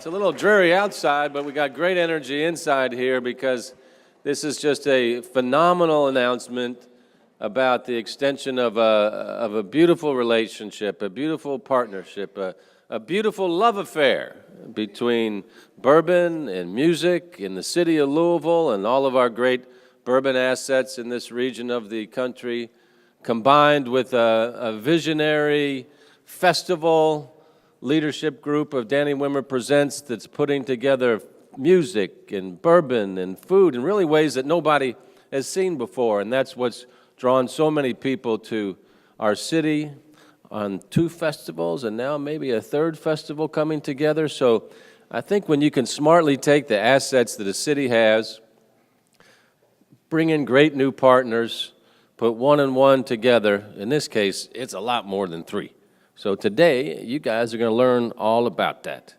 It's a little dreary outside, but we got great energy inside here because this is just a phenomenal announcement about the extension of a beautiful relationship, a beautiful partnership, a beautiful love affair between bourbon and music in the city of Louisville and all of our great bourbon assets in this region of the country, combined with a visionary festival leadership group of Danny Wimmer Presents that's putting together music and bourbon and food in really ways that nobody has seen before. And that's what's drawn so many people to our city on 2 festivals and now maybe a 3rd festival coming together. So I think when you can smartly take the assets that a city has, bring in great new partners, put 1 and 1 together, in this case, it's a lot more than 3. So today, you guys are going to learn all about that.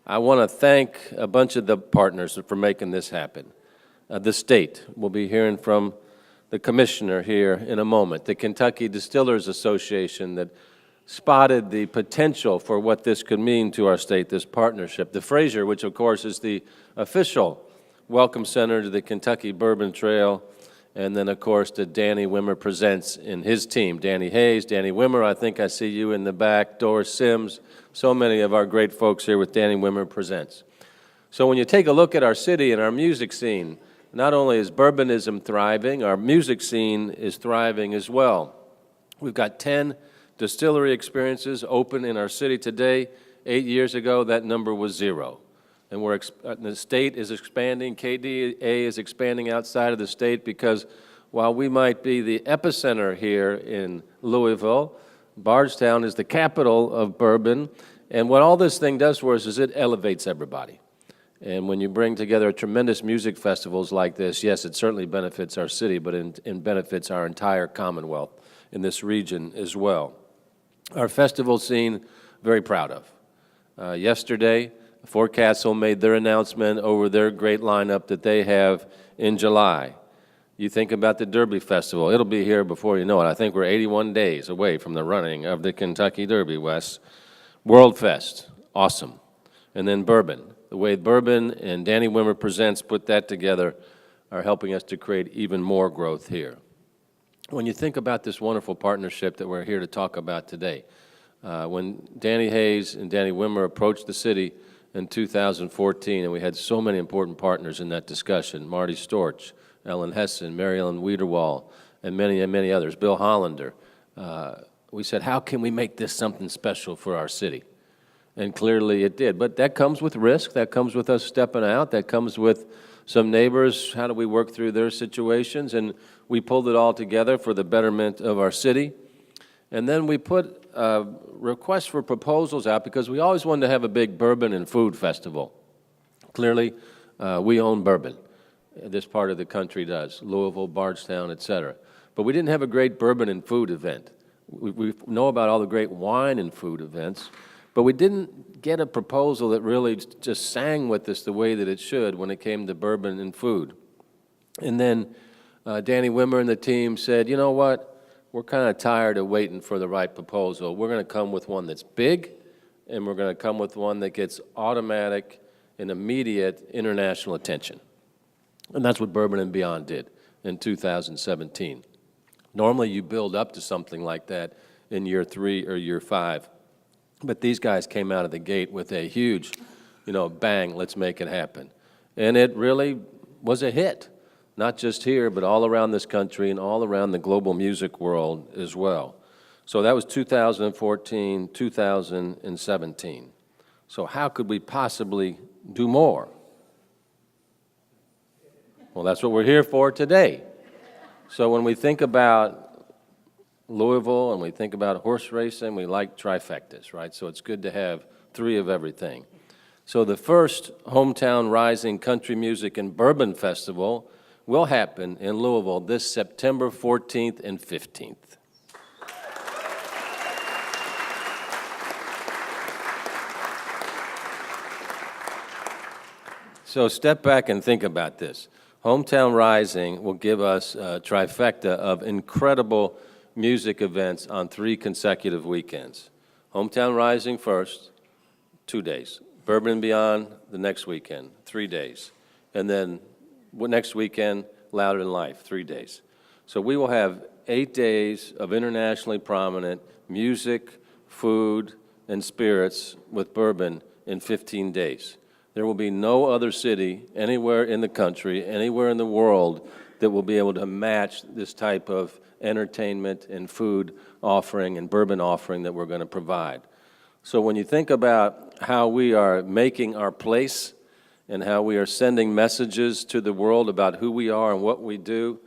I want to thank a bunch of the partners for making this happen. The state, we'll be hearing from the commissioner here in a moment, the Kentucky Distillers Association that spotted the potential for what this could mean to our state, this partnership. The Fraser, which of course is the official welcome center to the Kentucky Bourbon Trail, and then, of course, the Danny Wimmer Presents and his team, Danny Hayes, Danny Wimmer, I think I see you in the back, Doris Sims, so many of our great folks here with Danny Wimmer Presents. So when you take a look at our city and our music scene, not only is bourbonism thriving, our music scene is thriving as well. We've got 10 distillery experiences open in our city today. 8 years ago, that number was 0. And the state is expanding, KDA is expanding outside of the state because while we might be the epicenter here in Louisville, Bardstown is the capital of bourbon. And what all this thing does for us is it elevates everybody. And when you bring together tremendous music festivals like this, yes, it certainly benefits our city, but it benefits our entire Commonwealth in this region as well. Our festival scene, very proud of. Yesterday, Fort Castle made their announcement over their great lineup that they have in July. You think about the Derby Festival, it'll be here before you know it. I think we're 81 days away from the running of the Kentucky Derby, Wes. World Fest, awesome. And then bourbon. The way bourbon and Danny Wimmer Presents put that together are helping us to create even more growth here. When you think about this wonderful partnership that we're here to talk about today, when Danny Hayes and Danny Wimmer approached the city in 2014, and we had so many important partners in that discussion, Marty Storch, Ellen Hessen, Mary Ellen Wiederwall, and many others, Bill Hollander. We said, how can we make this something special for our city? And clearly it did. But that comes with risk. That comes with us stepping out. That comes with some neighbors. How do we work through their situations? And we pulled it all together for the betterment of our city. And then we put requests for proposals out because we always wanted to have a big bourbon and food festival. Clearly, we own bourbon. This part of the country does, Louisville, Bardstown, et cetera. But we didn't have a great bourbon and food event. We know about all the great wine and food events, but we didn't get a proposal that really just sang with us the way that it should when it came to bourbon and food. And then Danny Wimmer and the team said, you know what? We're kind of tired of waiting for the right proposal. We're going to come with one that's big, and we're going to come with one that gets automatic and immediate international attention. And that's what Bourbon and Beyond did in 2017. Normally, you build up to something like that in year 3 or year 5. But these guys came out of the gate with a huge, bang, let's make it happen. And it really was a hit. Not just here, but all around this country and all around the global music world as well. So that was 2014, 2017. So how could we possibly do more? Well, that's what we're here for today. So when we think about Louisville and we think about horse racing, we like trifectas, right? So it's good to have 3 of everything. So the first Hometown Rising Country Music and Bourbon Festival will happen in Louisville this September 14th and 15th. So step back and think about this. Hometown Rising will give us a trifecta of incredible music events on 3 consecutive weekends. Hometown Rising first, 2 days. Bourbon and Beyond the next weekend, 3 days. And then next weekend, Louder Than Life, 3 days. So we will have 8 days of internationally prominent music, food, and spirits with bourbon in 15 days. There will be no other city anywhere in the country, anywhere in the world that will be able to match this type of entertainment and food offering and bourbon offering that we're going to provide. So when you think about how we are making our place and how we are sending messages to the world about who we are and what we do,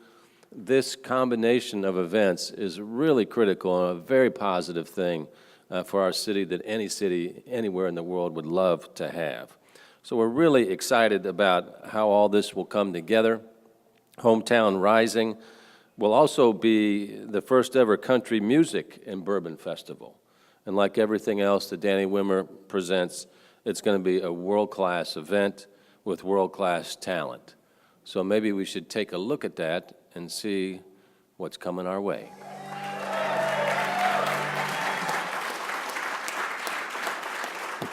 this combination of events is really critical and a very positive thing for our city that any city anywhere in the world would love to have. So we're really excited about how all this will come together. Hometown Rising will also be the first ever country music and bourbon festival. And like everything else that Danny Wimmer presents, it's going to be a world-class event with world-class talent. So maybe we should take a look at that and see what's coming our way.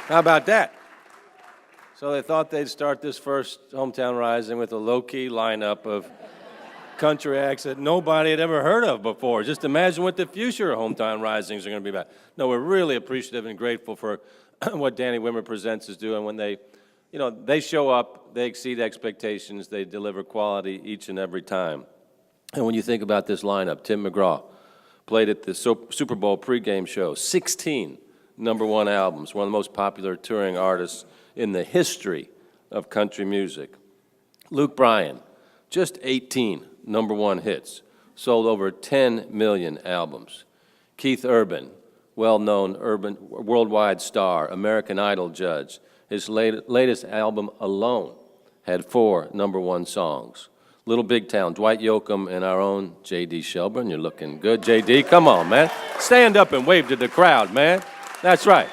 How about that? So they thought they'd start this first Hometown Rising with a low-key lineup of country acts that nobody had ever heard of before. Just imagine what the future of Hometown Risings are going to be about. No, we're really appreciative and grateful for what Danny Wimmer Presents is doing. When they show up, they exceed expectations, they deliver quality each and every time. And when you think about this lineup, Tim McGraw played at the Super Bowl pregame show, 16 #1 albums, one of the most popular touring artists in the history of country music. Luke Bryan, just 18 #1 hits, sold over 10 million albums. Keith Urban, well-known urban worldwide star, American Idol judge. His latest album alone had 4 #1 songs. Little Big Town, Dwight Yoakam, and our own J.D. Shelburne. You're looking good, J.D. Come on, man. Stand up and wave to the crowd, man. That's right.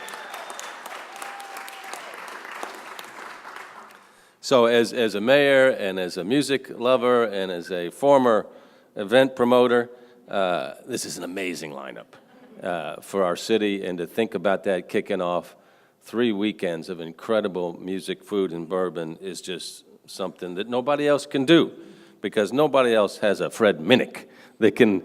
So as a mayor and as a music lover and as a former event promoter, this is an amazing lineup for our city. And to think about that kicking off 3 weekends of incredible music, food, and bourbon is just something that nobody else can do, because nobody else has a Fred Minnick that can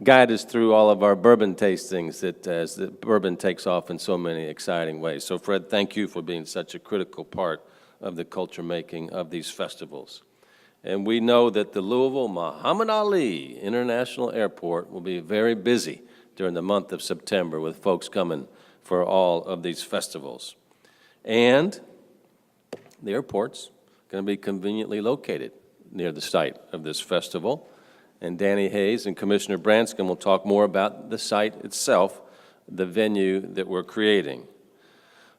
guide us through all of our bourbon tastings as the bourbon takes off in so many exciting ways. So Fred, thank you for being such a critical part of the culture making of these festivals. And we know that the Louisville Muhammad Ali International Airport will be very busy during the month of September with folks coming for all of these festivals. And the airport's going to be conveniently located near the site of this festival. And Danny Hayes and Commissioner Branscombe will talk more about the site itself, the venue that we're creating.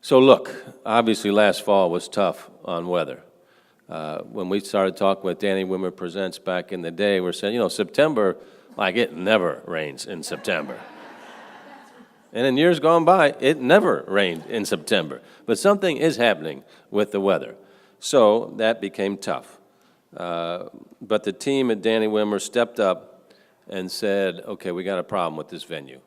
So look, obviously last fall was tough on weather. When we started talking with Danny Wimmer Presents back in the day, we're saying, September, like it never rains in September. And in years gone by, it never rained in September. But something is happening with the weather. So that became tough. But the team at Danny Wimmer stepped up and said, okay, we got a problem with this venue.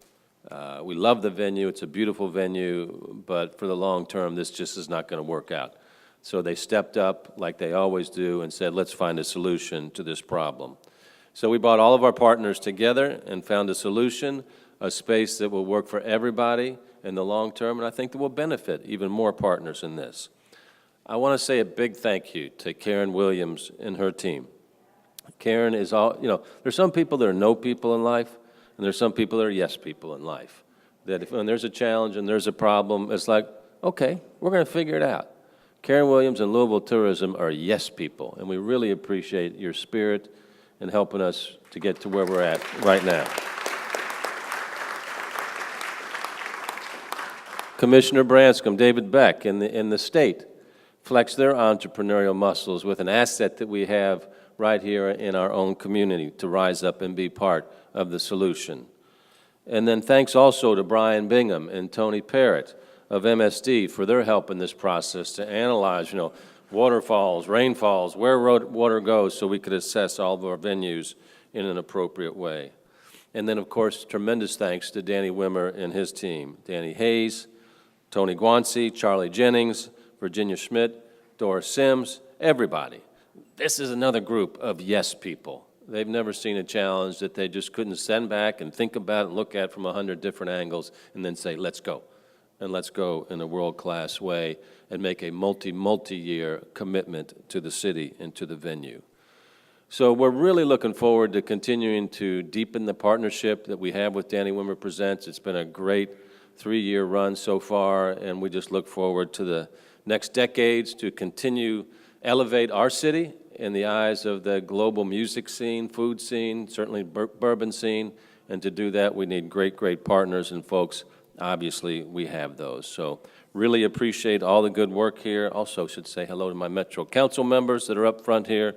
We love the venue, it's a beautiful venue, but for the long term, this just is not going to work out. So they stepped up, like they always do, and said, let's find a solution to this problem. So we brought all of our partners together and found a solution, a space that will work for everybody in the long term, and I think that will benefit even more partners in this. I want to say a big thank you to Karen Williams and her team. Karen is there's some people that are no people in life, and there's some people that are yes people in life. That when there's a challenge and there's a problem, it's like, okay, we're going to figure it out. Karen Williams and Louisville Tourism are yes people, and we really appreciate your spirit in helping us to get to where we're at right now. Commissioner Branscombe, David Beck, in the state, flex their entrepreneurial muscles with an asset that we have right here in our own community to rise up and be part of the solution. And then thanks also to Bryan Bingham and Tony Parrott of MSD for their help in this process to analyze, waterfalls, rainfalls, where water goes, so we could assess all of our venues in an appropriate way. And then, of course, tremendous thanks to Danny Wimmer and his team, Danny Hayes, Tony Guanci, Charlie Jennings, Virginia Schmidt, Doris Sims, everybody. This is another group of yes people. They've never seen a challenge that they just couldn't send back and think about and look at from 100 different angles and then say, let's go. And let's go in a world-class way and make a multi-year commitment to the city and to the venue. So we're really looking forward to continuing to deepen the partnership that we have with Danny Wimmer Presents. It's been a great 3-year run so far, and we just look forward to the next decades to continue elevate our city in the eyes of the global music scene, food scene, certainly bourbon scene, and to do that we need great partners and folks. Obviously, we have those. So really appreciate all the good work here. Also should say hello to my Metro Council members that are up front here,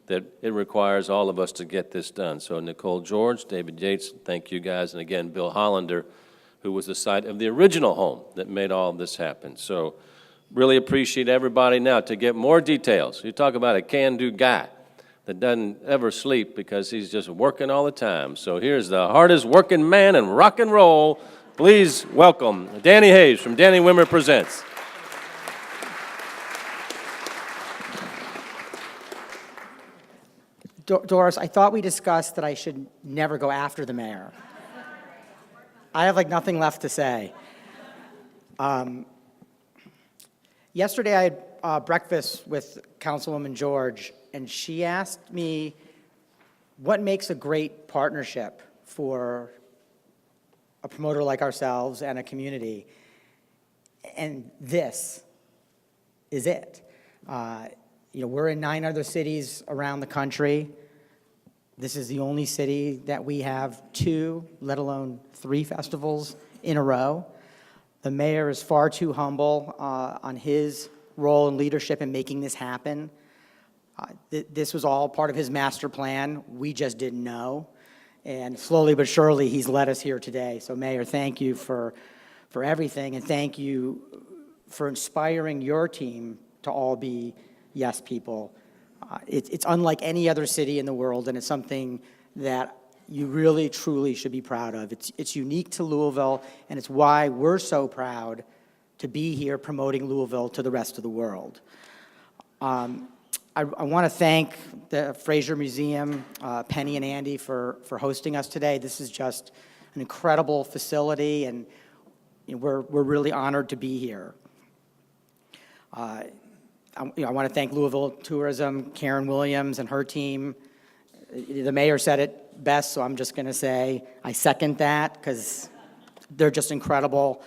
that it requires all of us to get this done. So Nicole George, David Yates, thank you guys, and again, Bill Hollander, who was the site of the original home that made all of this happen. So really appreciate everybody. Now, to get more details, you talk about a can-do guy that doesn't ever sleep because he's just working all the time. So here's the hardest working man in rock and roll. Please welcome Danny Hayes from Danny Wimmer Presents. Doris, I thought we discussed that I should never go after the mayor. I have nothing left to say. Yesterday I had breakfast with Councilwoman George, and she asked me what makes a great partnership for a promoter like ourselves and a community, and this is it. We're in 9 other cities around the country. This is the only city that we have 2, let alone 3 festivals in a row. The mayor is far too humble on his role and leadership in making this happen. This was all part of his master plan. We just didn't know. And slowly but surely, he's led us here today. So, Mayor, thank you for everything, and thank you for inspiring your team to all be yes people. It's unlike any other city in the world, and it's something that you really, truly should be proud of. It's unique to Louisville, and it's why we're so proud to be here promoting Louisville to the rest of the world. I want to thank the Fraser Museum, Penny and Andy, for hosting us today. This is just an incredible facility, and we're really honored to be here. I want to thank Louisville Tourism, Karen Williams and her team. The mayor said it best, so I'm just going to say I second that because they're just incredible.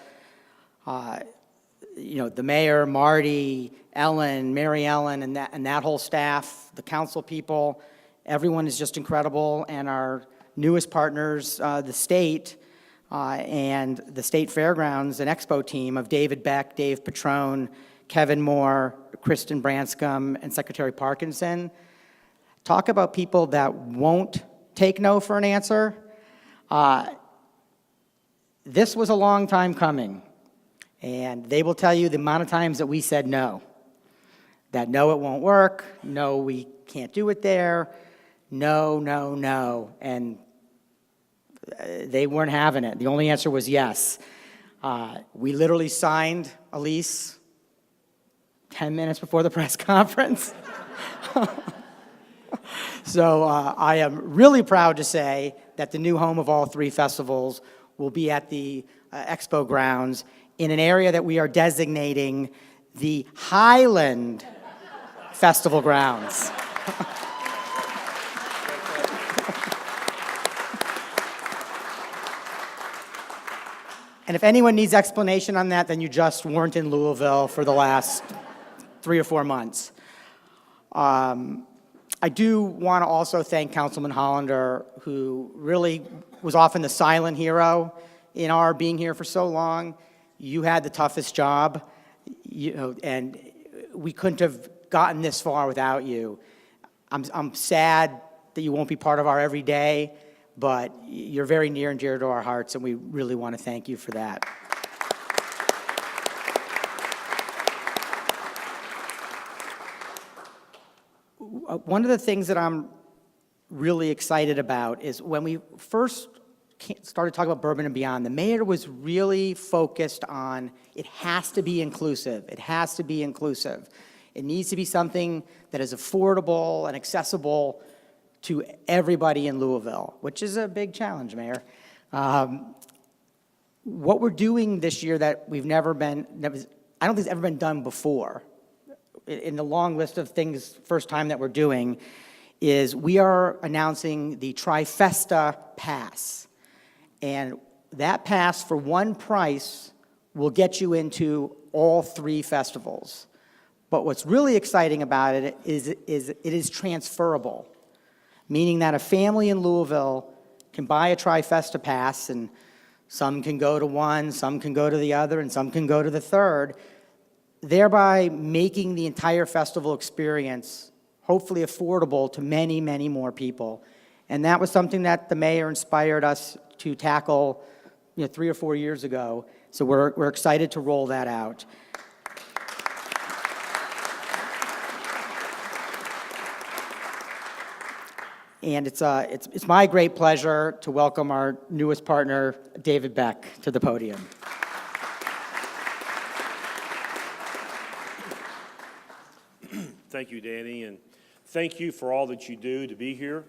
The mayor, Marty, Ellen, Mary Ellen, and that whole staff, the council people, everyone is just incredible. And our newest partners, the state and the state fairgrounds and expo team of David Beck, Dave Petrone, Kevin Moore, Kristen Branscombe, and Secretary Parkinson. Talk about people that won't take no for an answer. This was a long time coming. And they will tell you the amount of times that we said no. That no, it won't work. No, we can't do it there. No, no, no. And they weren't having it. The only answer was yes. We literally signed a lease 10 minutes before the press conference. So I am really proud to say that the new home of all 3 festivals will be at the expo grounds in an area that we are designating the Highland Festival Grounds. And if anyone needs explanation on that, then you just weren't in Louisville for the last 3 or 4 months. I do want to also thank Councilman Hollander, who really was often the silent hero in our being here for so long. You had the toughest job, and we couldn't have gotten this far without you. I'm sad that you won't be part of our everyday, but you're very near and dear to our hearts, and we really want to thank you for that. One of the things that I'm really excited about is when we first started talking about Bourbon and Beyond, the mayor was really focused on it has to be inclusive. It has to be inclusive. It needs to be something that is affordable and accessible to everybody in Louisville, which is a big challenge, Mayor. What we're doing this year that we've never been, I don't think it's ever been done before, in the long list of things, first time that we're doing, is we are announcing the Festa Pass. And that pass for one price will get you into all 3 festivals. But what's really exciting about it is it is transferable, meaning that a family in Louisville can buy a Festa Pass, and some can go to one, some can go to the other, and some can go to the third, thereby making the entire festival experience hopefully affordable to many, many more people. And that was something that the mayor inspired us to tackle 3 or 4 years ago. So we're excited to roll that out. And it's my great pleasure to welcome our newest partner, David Beck, to the podium. Thank you, Danny, and thank you for all that you do to be here.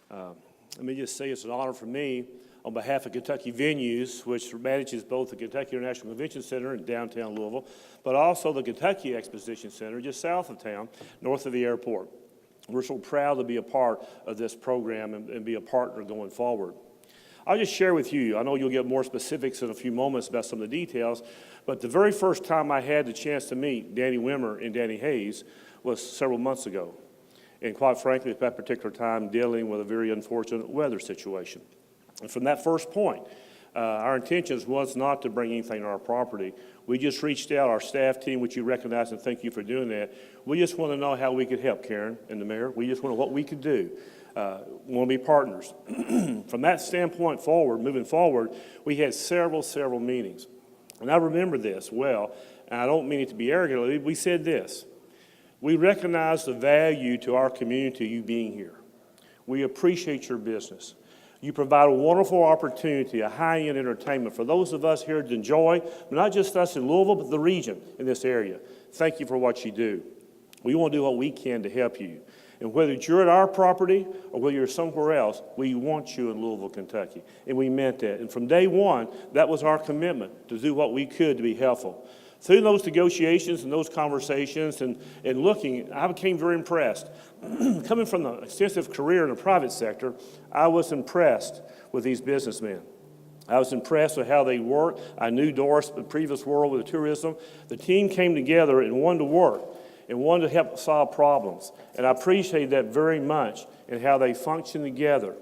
Let me just say it's an honor for me on behalf of Kentucky Venues, which manages both the Kentucky International Convention Center in downtown Louisville, but also the Kentucky Exposition Center just south of town, north of the airport. We're so proud to be a part of this program and be a partner going forward. I'll just share with you, I know you'll get more specifics in a few moments about some of the details, but the very first time I had the chance to meet Danny Wimmer and Danny Hayes was several months ago. And quite frankly, at that particular time, dealing with a very unfortunate weather situation. And from that first point, our intentions was not to bring anything to our property. We just reached out, our staff team, which you recognize, and thank you for doing that. We just want to know how we could help, Karen and the mayor. We just want to know what we could do. We want to be partners. From that standpoint forward, moving forward, we had several meetings. And I remember this well, and I don't mean it to be arrogant. We said this. We recognize the value to our community, you being here. We appreciate your business. You provide a wonderful opportunity, a high-end entertainment for those of us here to enjoy, but not just us in Louisville, but the region in this area. Thank you for what you do. We want to do what we can to help you. And whether you're at our property or whether you're somewhere else, we want you in Louisville, Kentucky. And we meant that. And from day one, that was our commitment, to do what we could to be helpful. Through those negotiations and those conversations and looking, I became very impressed. Coming from an extensive career in the private sector, I was impressed with these businessmen. I was impressed with how they worked. I knew Doris, the previous world with the tourism. The team came together and wanted to work and wanted to help solve problems. And I appreciated that very much in how they functioned together,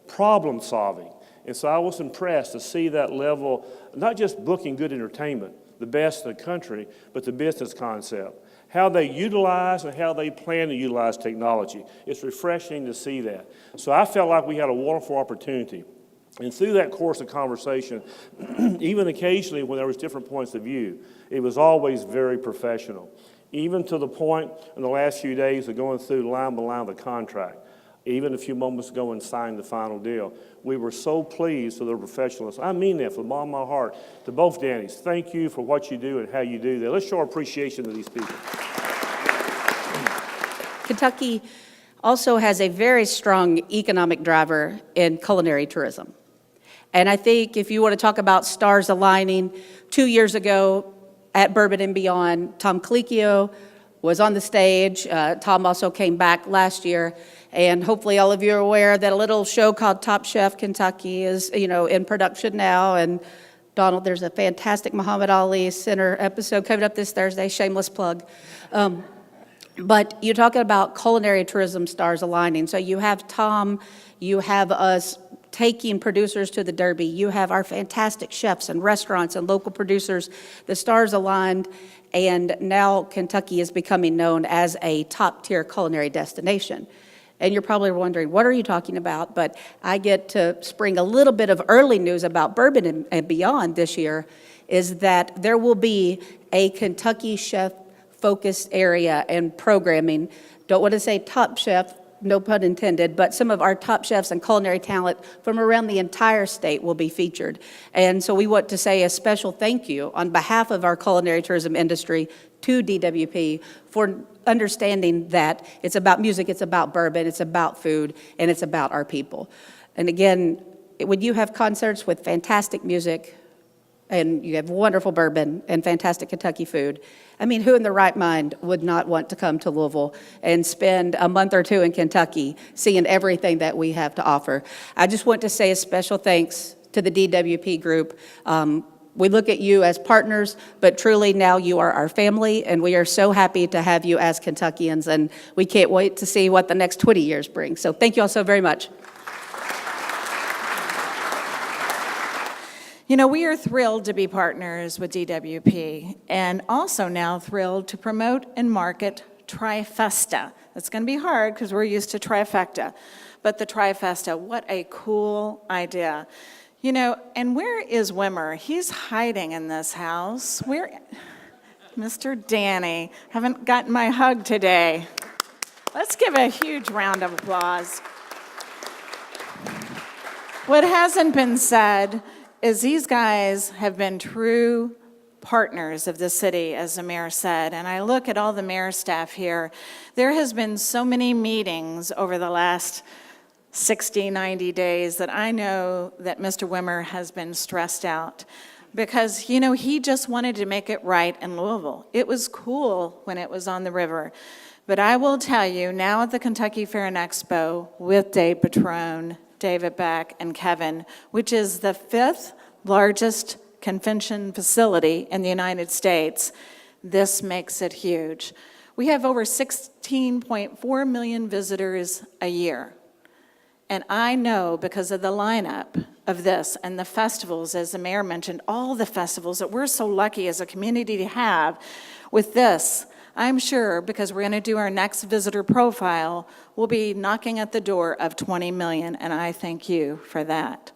problem solving. And so I was impressed to see that level, not just booking good entertainment, the best in the country, but the business concept, how they utilize and how they plan to utilize technology. It's refreshing to see that. So I felt like we had a wonderful opportunity. And through that course of conversation, even occasionally when there was different points of view, it was always very professional. Even to the point in the last few days of going through line by line the contract, even a few moments ago and signed the final deal. We were so pleased with their professionalism. I mean that from the bottom of my heart. To both Dannys, thank you for what you do and how you do that. Let's show our appreciation to these people. Kentucky also has a very strong economic driver in culinary tourism. And I think if you want to talk about stars aligning, 2 years ago at Bourbon and Beyond, Tom Colicchio was on the stage. Tom also came back last year. And hopefully all of you are aware that a little show called Top Chef Kentucky is, in production now. And Donald, there's a fantastic Muhammad Ali Center episode coming up this Thursday, shameless plug. But you're talking about culinary tourism stars aligning. So you have Tom, you have us taking producers to the Derby, you have our fantastic chefs and restaurants and local producers, the stars aligned, and now Kentucky is becoming known as a top-tier culinary destination. And you're probably wondering, what are you talking about? But I get to spring a little bit of early news about Bourbon and Beyond this year, is that there will be a Kentucky chef-focused area and programming. Don't want to say Top Chef, no pun intended, but some of our top chefs and culinary talent from around the entire state will be featured. And so we want to say a special thank you on behalf of our culinary tourism industry to DWP for understanding that it's about music, it's about bourbon, it's about food, and it's about our people. And again, when you have concerts with fantastic music, and you have wonderful bourbon and fantastic Kentucky food, I mean, who in their right mind would not want to come to Louisville and spend a month or two in Kentucky seeing everything that we have to offer? I just want to say a special thanks to the DWP group. We look at you as partners, but truly now you are our family, and we are so happy to have you as Kentuckians, and we can't wait to see what the next 20 years bring. So thank you all so very much. You know, we are thrilled to be partners with DWP, and also now thrilled to promote and market Tri-Festa. It's going to be hard because we're used to trifecta, but the Tri-Festa, what a cool idea. You know, and where is Wimmer? He's hiding in this house. Where, Mr. Danny, haven't gotten my hug today. Let's give a huge round of applause. What hasn't been said is these guys have been true partners of the city, as the mayor said. And I look at all the mayor staff here. There has been so many meetings over the last 60, 90 days that I know that Mr. Wimmer has been stressed out because, you know, he just wanted to make it right in Louisville. It was cool when it was on the river. But I will tell you, now at the Kentucky Fair and Expo with Dave Patrone, David Beck, and Kevin, which is the 5th largest convention facility in the United States, this makes it huge. We have over 16.4 million visitors a year. And I know because of the lineup of this and the festivals, as the mayor mentioned, all the festivals that we're so lucky as a community to have with this, I'm sure, because we're going to do our next visitor profile, we'll be knocking at the door of 20 million, and I thank you for that.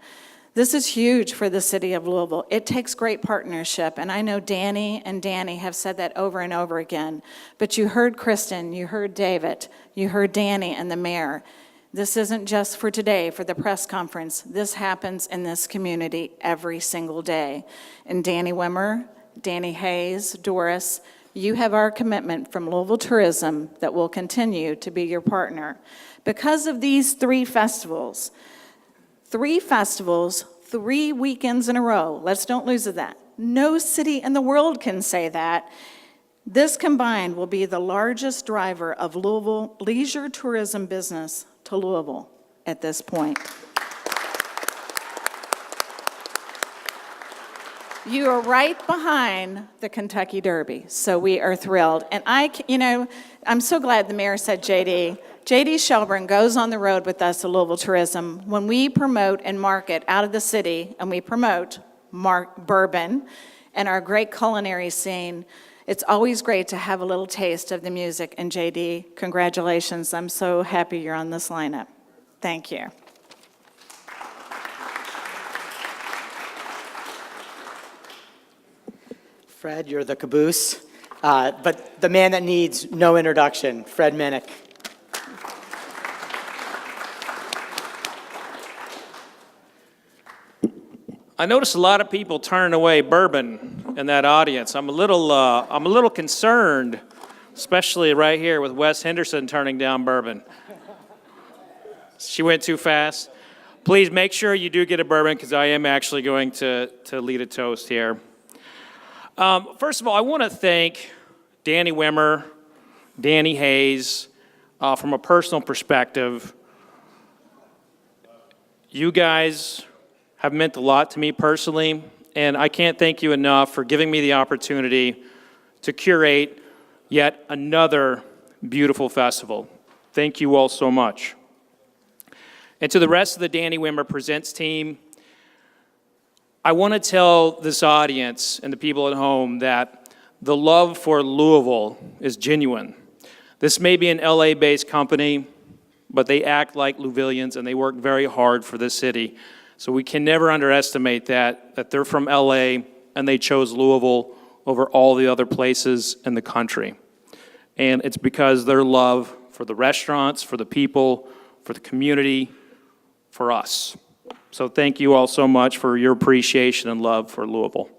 This is huge for the city of Louisville. It takes great partnership, and I know Danny and Danny have said that over and over again. But you heard Kristen, you heard David, you heard Danny and the mayor. This isn't just for today, for the press conference. This happens in this community every single day. And Danny Wimmer, Danny Hayes, Doris, you have our commitment from Louisville Tourism that will continue to be your partner. Because of these 3 festivals, 3 weekends in a row, let's don't lose that. No city in the world can say that. This combined will be the largest driver of Louisville leisure tourism business to Louisville at this point. You are right behind the Kentucky Derby, so we are thrilled. And I'm so glad the mayor said JD. JD Shelburne goes on the road with us to Louisville Tourism. When we promote and market out of the city, and we promote bourbon and our great culinary scene, it's always great to have a little taste of the music. And JD, congratulations. I'm so happy you're on this lineup. Thank you. Fred, you're the caboose, but the man that needs no introduction, Fred Minnick. I noticed a lot of people turning away bourbon in that audience. I'm a little concerned, especially right here with Wes Henderson turning down bourbon. She went too fast. Please make sure you do get a bourbon because I am actually going to lead a toast here. First of all, I want to thank Danny Wimmer, Danny Hayes, from a personal perspective. You guys have meant a lot to me personally, and I can't thank you enough for giving me the opportunity to curate yet another beautiful festival. Thank you all so much. And to the rest of the Danny Wimmer Presents team, I want to tell this audience and the people at home that the love for Louisville is genuine. This may be an LA-based company, but they act like Louisvillians and they work very hard for this city. So we can never underestimate that they're from LA and they chose Louisville over all the other places in the country. And it's because their love for the restaurants, for the people, for the community, for us. So thank you all so much for your appreciation and love for Louisville.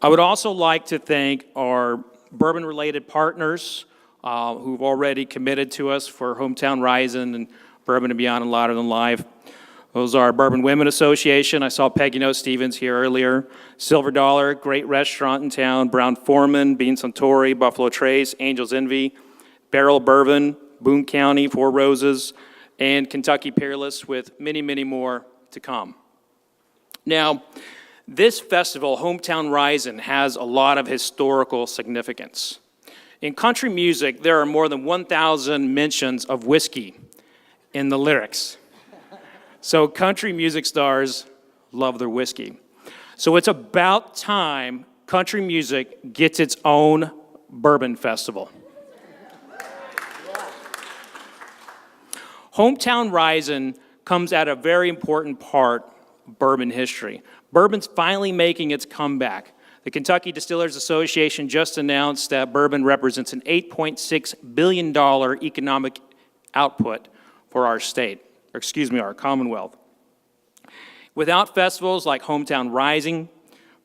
I would also like to thank our bourbon-related partners who've already committed to us for Hometown Rising and Bourbon and Beyond and Louder Than Live. Those are Bourbon Women Association. I saw Peggy Noe Stevens here earlier. Silver Dollar, great restaurant in town. Brown Foreman, Bean Suntory, Buffalo Trace, Angel's Envy, Barrel Bourbon, Boone County, Four Roses, and Kentucky Peerless, with many, many more to come. Now, this festival, Hometown Rising, has a lot of historical significance. In country music, there are more than 1,000 mentions of whiskey in the lyrics. So country music stars love their whiskey. So it's about time country music gets its own bourbon festival. Hometown Rising comes at a very important part of bourbon history. Bourbon's finally making its comeback. The Kentucky Distillers Association just announced that bourbon represents an $8.6 billion economic output for our state, or excuse me, our Commonwealth. Without festivals like Hometown Rising,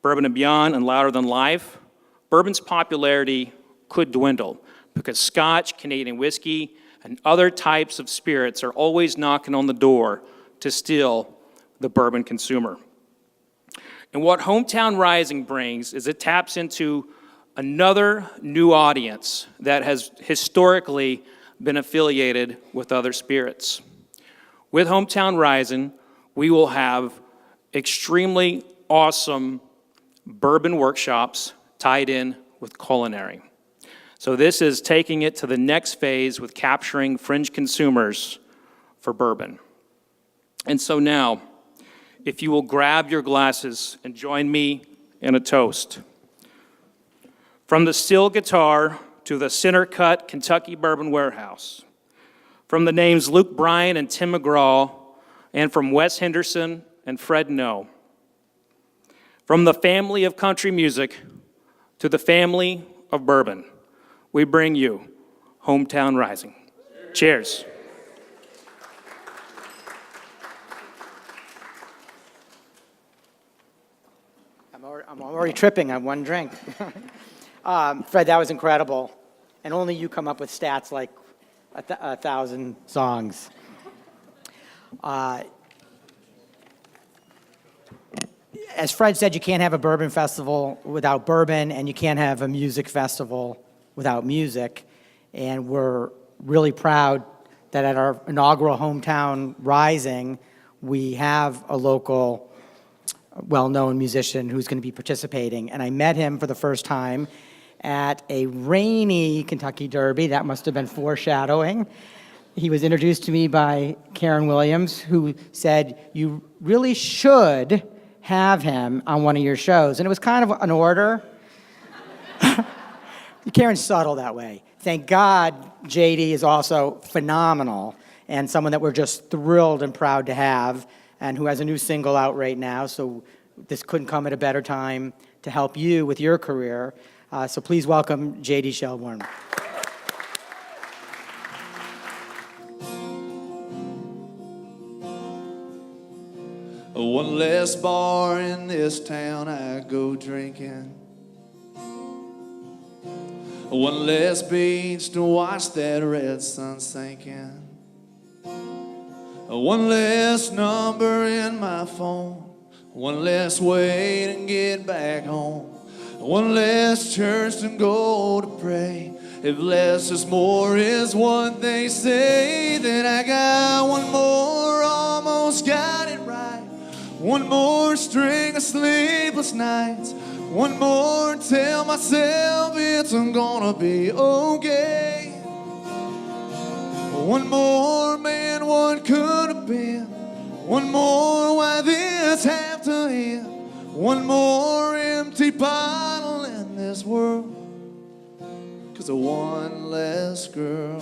Bourbon and Beyond, and Louder Than Life, bourbon's popularity could dwindle because Scotch, Canadian whiskey, and other types of spirits are always knocking on the door to steal the bourbon consumer. And what Hometown Rising brings is it taps into another new audience that has historically been affiliated with other spirits. With Hometown Rising, we will have extremely awesome bourbon workshops tied in with culinary. So this is taking it to the next phase with capturing fringe consumers for bourbon. And so now, if you will grab your glasses and join me in a toast. From the steel guitar to the center-cut Kentucky Bourbon Warehouse, from the names Luke Bryan and Tim McGraw, and from Wes Henderson and Fred Noe. From the family of country music to the family of bourbon, we bring you Hometown Rising. Cheers. I'm already tripping on one drink. Fred, that was incredible. And only you come up with stats like 1,000 songs. As Fred said, you can't have a bourbon festival without bourbon, and you can't have a music festival without music. And we're really proud that at our inaugural Hometown Rising, we have a local well-known musician who's going to be participating. And I met him for the first time at a rainy Kentucky Derby. That must have been foreshadowing. He was introduced to me by Karen Williams, who said, "You really should have him on one of your shows." And it was kind of an order. Karen's subtle that way. Thank God JD is also phenomenal and someone that we're just thrilled and proud to have, and who has a new single out right now, so this couldn't come at a better time to help you with your career. So please welcome J.D. Shelbourne. One less bar in this town I go drinking. One less beach to watch that red sun sinking. One less number in my phone. One less way to get back home. One less church to go to pray. If less is more is what they say, then I got one more, almost got it right. One more string of sleepless nights. One more tell myself it's gonna be okay. One more, man, what could have been? One more, why this have to end? One more empty bottle in this world, 'cause of one less girl